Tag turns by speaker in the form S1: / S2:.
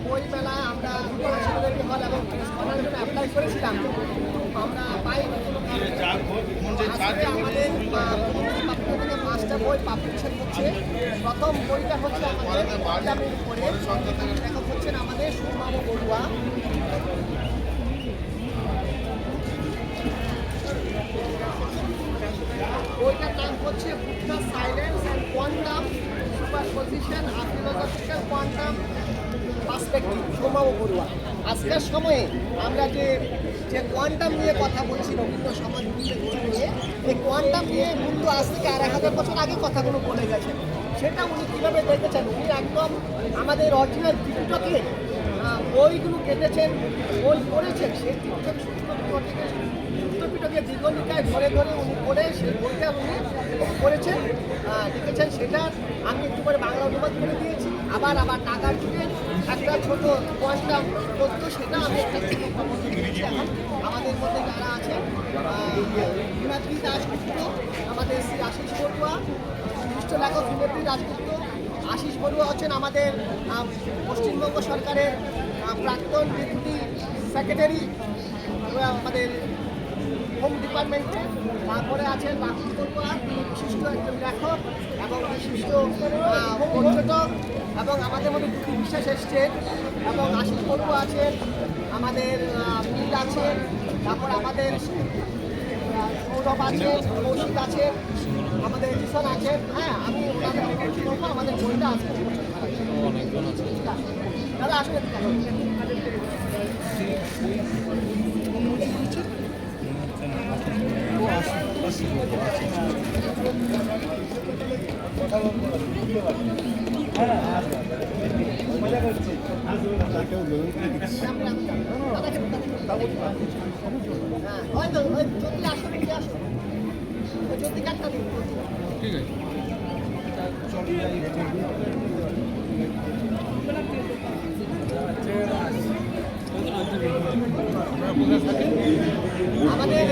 S1: বই মেলায় আমরা ছেলেদেরকে হল এবং স্কলার জন্য অ্যাপ্লাই করেছিলাম, আমরা পাইনি কোনো কারণে। আজকে আমাদের পক্ষ থেকে 5টা বই পাবলিকেশন হচ্ছে। প্রথম বইটা হচ্ছে আমাদের পাঞ্জাবের উপরে, লেখক হচ্ছেন আমাদের সুমামু বড়ুয়া। বইটার নাম হচ্ছে Buddha silence and quantum superposition, a philosophical quantum perspective, Sumamu Barua. আজকের সময়ে আমরা যে কোয়ান্টাম নিয়ে কথা বলছি রবীন্দ্র সমাজ নিয়ে, এই কোয়ান্টাম নিয়ে কিন্তু আজ থেকে 1000 বছর আগে কথাগুলো বলে গেছেন। সেটা উনি কীভাবে দেখেছেন, উনি একদম আমাদের অরিজিনাল ত্রিপিটকে বইগুলো কেটেছেন, বই পড়েছেন, সেই ত্রিপিটকে দীর্ঘনিকায় ধরে ধরে উনি পড়ে সেই বইটা উনি করেছেন, লিখেছেন। সেটা আমি একটু করে বাংলা অনুবাদ করে দিয়েছি। আবার টাকার যুগে একটা ছোট কোয়ান্টাম তথ্য, সেটা আমি একটা থেকে দিয়েছি। এখন আমাদের মধ্যে যারা আছেন, হিমাদ্রি দাশগুপ্ত, আমাদের শ্রী আশিস বড়ুয়া, বিশিষ্ট লেখক হিমাদ্রি দাশগুপ্ত। আশিস বড়ুয়া হচ্ছেন আমাদের পশ্চিমবঙ্গ সরকারের প্রাক্তন ডেপুটি সেক্রেটারি আমাদের হোম ডিপার্টমেন্টে। তারপরে আছেন রাহুল বড়ুয়া, তিনি বিশিষ্ট একজন লেখক এবং বিশিষ্ট পর্যটক, এবং আমাদের মধ্যে দুটি বিশ্বাস এসছেন। এবং আশিস বড়ুয়া আছেন, আমাদের মিল আছেন, তারপর আমাদের সৌরভ আছেন, কৌশিক আছেন, আমাদের এডিশন আছেন। হ্যাঁ, আমি আমাদের বইটা আছে দাদা, আসলে
S2: ঠিক আছে।
S1: আমাদের